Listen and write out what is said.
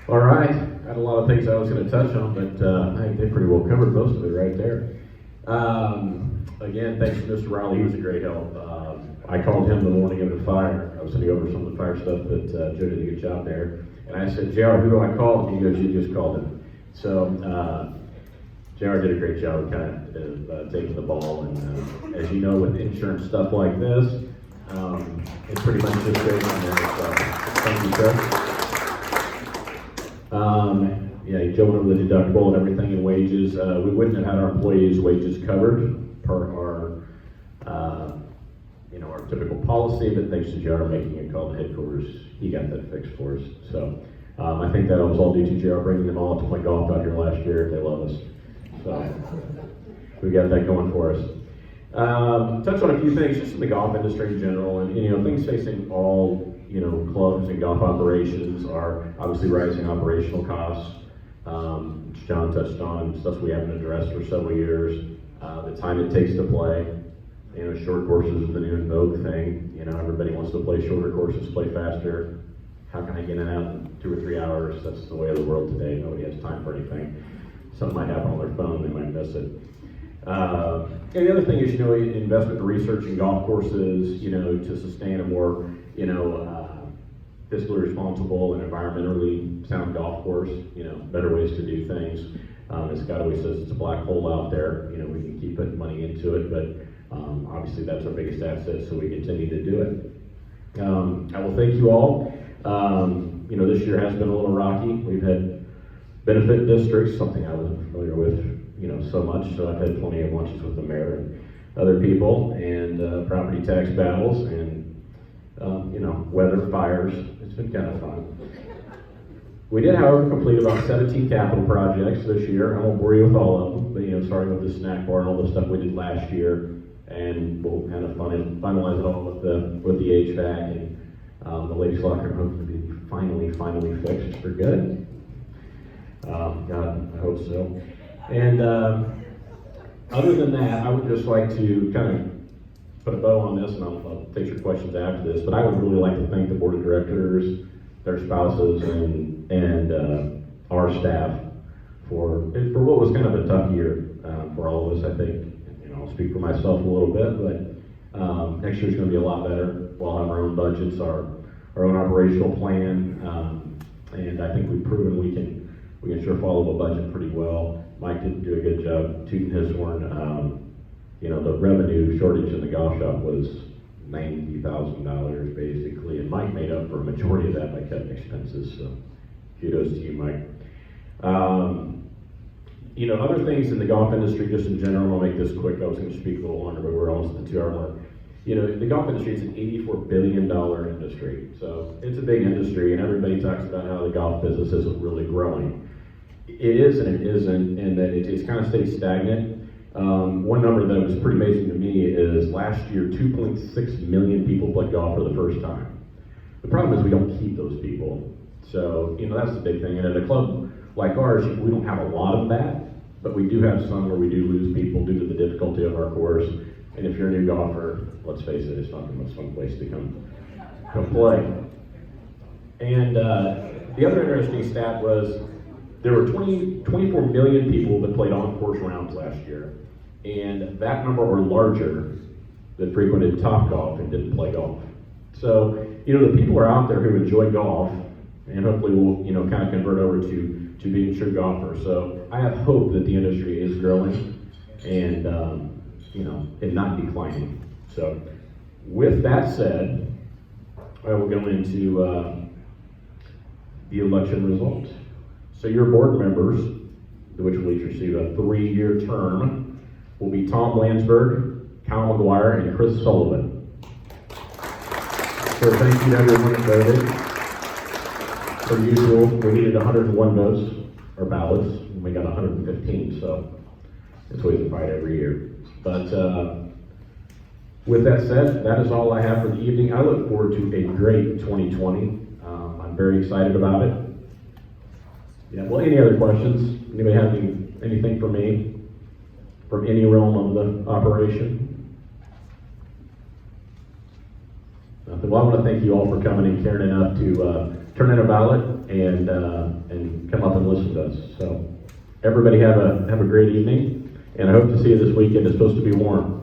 All right, I had a lot of things I was going to touch on, but I think they pretty well covered most of it right there. Again, thanks to Mr. Riley, he was a great help. I called him the morning of the fire. I was going to go over some of the fire stuff, but Joe did a good job there. And I said, JR, who do I call? And he goes, you just called him. So JR did a great job of kind of taking the ball. And as you know, with insurance stuff like this, it pretty much just goes on there. So thank you, sir. Yeah, Joe went over the deductible and everything and wages. We wouldn't have had our employees' wages covered per our typical policy, but thanks to JR making a call to headquarters, he got that fixed for us. So I think that was all due to JR bringing them all to play golf out here last year. They love us. So we got that going for us. Touch on a few things just in the golf industry in general, and things facing all clubs and golf operations are obviously rising operational costs. Which John touched on, stuff we haven't addressed for several years. The time it takes to play. Short courses is the new in vogue thing. Everybody wants to play shorter courses, play faster. How can I get in and out in 2 or 3 hours? That's the way of the world today. Nobody has time for anything. Something might happen on their phone, they might miss it. And the other thing is, investment in research in golf courses, to sustain a more, fiscally responsible and environmentally sound golf course, better ways to do things. As Scott always says, it's a black hole out there. We can keep putting money into it, but obviously that's our biggest asset, so we continue to do it. I will thank you all. This year has been a little rocky. We've had benefit districts, something I wasn't familiar with, so much. So I've had plenty of lunches with the mayor and other people, and property tax battles, and weather, fires. It's been kind of fun. We did, however, complete about 17 capital projects this year. I won't bore you with all of them, but starting with the snack bar and all the stuff we did last year, and we'll kind of finalize it all with the HVAC, and the ladies' locker room to be finally fixed for good. God, I hope so. And other than that, I would just like to kind of put a bow on this, and I'll take your questions after this, but I would really like to thank the board of directors, their spouses, and our staff for what was kind of a tough year for all of us. I think, I'll speak for myself a little bit, but next year's going to be a lot better. We'll have our own budgets, our own operational plan, and I think we've proven we can sure follow a budget pretty well. Mike did do a good job tooting his horn. The revenue shortage in the golf shop was $90,000 basically, and Mike made up for a majority of that by cutting expenses, so kudos to you, Mike. Other things in the golf industry, just in general, I'll make this quick. I was going to speak a little longer, but we're almost at the 2-hour mark. The golf industry is an $84 billion industry, so it's a big industry, and everybody talks about how the golf business isn't really growing. It is and it isn't, and that it's kind of stayed stagnant. One number that was pretty amazing to me is last year, 2.6 million people played golf for the first time. The problem is we don't keep those people. So, that's the big thing. And at a club like ours, we don't have a lot of that, but we do have some where we do lose people due to the difficulty of our course. And if you're a new golfer, let's face it, it's not the most fun place to come play. And the other interesting stat was there were 24 million people that played on-course rounds last year. And that number or larger that frequented Topgolf and didn't play golf. So, the people are out there who enjoy golf, and hopefully will, kind of convert over to being true golfers. So I have hope that the industry is growing and, and not declining. So with that said, I will go into the election results. So your board members, which will each receive a 3-year term, will be Tom Landsberg, Kyle McGuire, and Chris Sullivan. So thank you to everyone that voted. Per usual, we needed 101 votes, or ballots, and we got 115, so it's always a fight every year. But with that said, that is all I have for the evening. I look forward to a great 2020. I'm very excited about it. Yeah, well, any other questions? Anybody have anything for me from any realm of the operation? Nothing. Well, I want to thank you all for coming and caring enough to turn in a ballot and come up and listen to us. So everybody have a great evening, and I hope to see you this weekend. It's supposed to be warm.